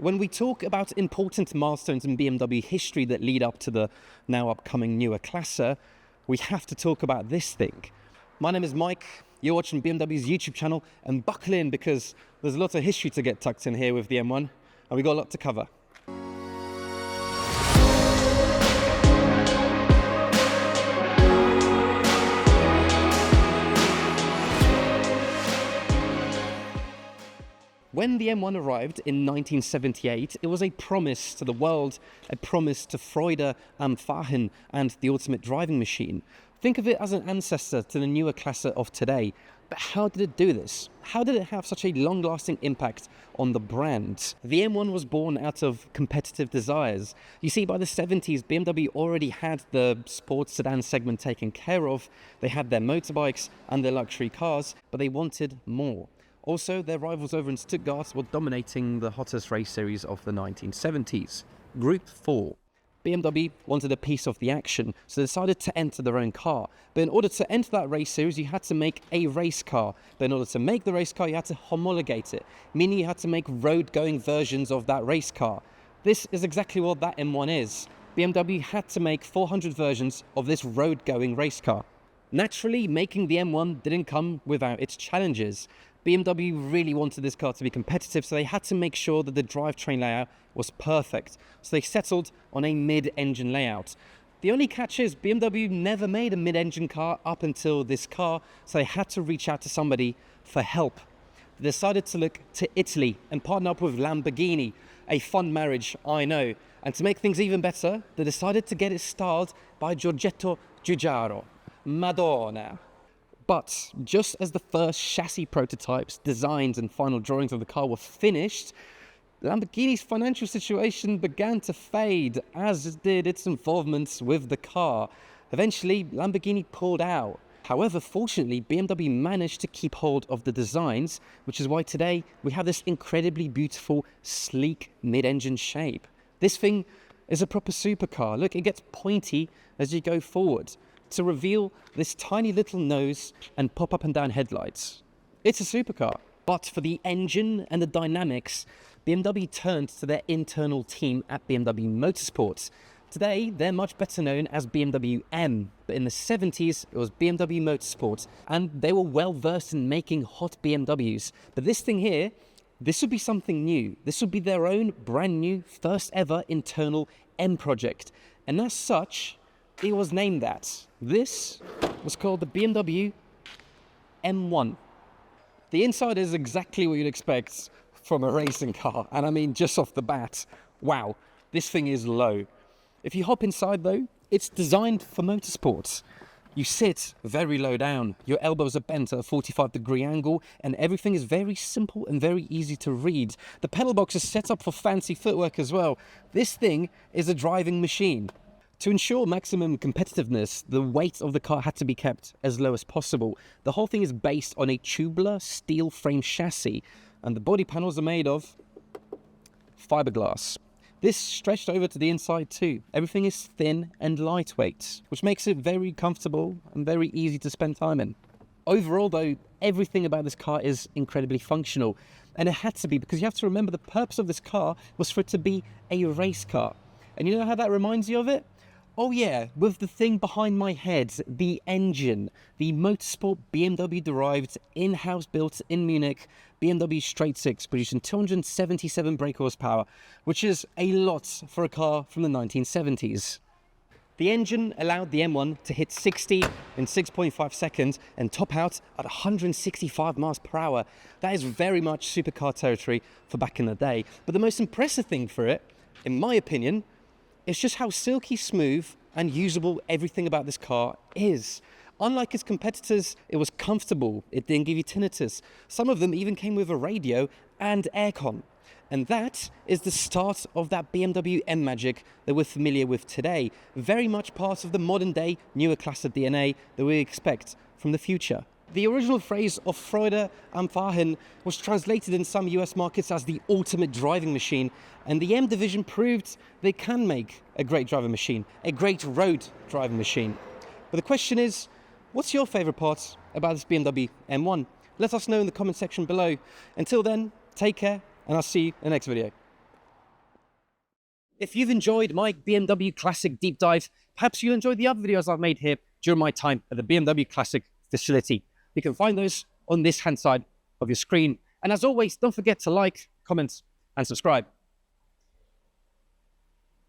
When we talk about important milestones in BMW history that lead up to the now upcoming Neue Klasse, we have to talk about this thing. My name is Mike, you're watching BMW's YouTube channel, and buckle in because there's a lot of history to get tucked in here with the M1, and we've got a lot to cover. When the M1 arrived in 1978, it was a promise to the world, a promise to Freude and Fahren and the ultimate driving machine. Think of it as an ancestor to the Neue Klasse of today. But how did it do this? How did it have such a long-lasting impact on the brand? The M1 was born out of competitive desires. You see, by the 70s, BMW already had the sports sedan segment taken care of. They had their motorbikes and their luxury cars, but they wanted more. Also, their rivals over in Stuttgart were dominating the hottest race series of the 1970s. Group 4. BMW wanted a piece of the action, so they decided to enter their own car. But in order to enter that race series, you had to make a race car. But in order to make the race car, you had to homologate it, meaning you had to make road-going versions of that race car. This is exactly what that M1 is. BMW had to make 400 versions of this road-going race car. Naturally, making the M1 didn't come without its challenges. BMW really wanted this car to be competitive, so they had to make sure that the drivetrain layout was perfect. So they settled on a mid-engine layout. The only catch is BMW never made a mid-engine car up until this car, so they had to reach out to somebody for help. They decided to look to Italy and partner up with Lamborghini. A fun marriage, I know. And to make things even better, they decided to get it styled by Giorgetto Giugiaro. Madonna. But just as the first chassis prototypes, designs and final drawings of the car were finished, Lamborghini's financial situation began to fade, as did its involvement with the car. Eventually, Lamborghini pulled out. However, fortunately, BMW managed to keep hold of the designs, which is why today we have this incredibly beautiful, sleek mid-engine shape. This thing is a proper supercar. Look, it gets pointy as you go forward to reveal this tiny little nose and pop up and down headlights. It's a supercar. But for the engine and the dynamics, BMW turned to their internal team at BMW Motorsport. Today, they're much better known as BMW M, but in the 70s, it was BMW Motorsport, and they were well versed in making hot BMWs. But this thing here, this would be something new. This would be their own brand new, first ever internal M project. And as such, it was named that. This was called the BMW M1. The inside is exactly what you'd expect from a racing car. And I mean, just off the bat, wow, this thing is low. If you hop inside though, it's designed for motorsports. You sit very low down, your elbows are bent at a 45-degree angle, and everything is very simple and very easy to read. The pedal box is set up for fancy footwork as well. This thing is a driving machine. To ensure maximum competitiveness, the weight of the car had to be kept as low as possible. The whole thing is based on a tubular steel frame chassis, and the body panels are made of fiberglass. This stretched over to the inside too. Everything is thin and lightweight, which makes it very comfortable and very easy to spend time in. Overall though, everything about this car is incredibly functional, and it had to be, because you have to remember the purpose of this car was for it to be a race car. And you know how that reminds you of it? Oh yeah, with the thing behind my head, the engine, the motorsport BMW derived, in-house built in Munich, BMW Straight 6, producing 277 brake horsepower, which is a lot for a car from the 1970s. The engine allowed the M1 to hit 60 in 6.5 seconds and top out at 165 miles per hour. That is very much supercar territory for back in the day. But the most impressive thing for it, in my opinion, it's just how silky smooth and usable everything about this car is. Unlike its competitors, it was comfortable, it didn't give you tinnitus. Some of them even came with a radio and aircon. And that is the start of that BMW M magic that we're familiar with today. Very much part of the modern day Neue Klasse DNA that we expect from the future. The original phrase of Freude and Fahren was translated in some US markets as the ultimate driving machine, and the M division proved they can make a great driving machine, a great road driving machine. But the question is, what's your favorite part about this BMW M1? Let us know in the comment section below. Until then, take care, and I'll see you in the next video. If you've enjoyed my BMW Classic deep dive, perhaps you'll enjoy the other videos I've made here during my time at the BMW Classic facility. You can find those on this hand side of your screen. And as always, don't forget to like, comment, and subscribe.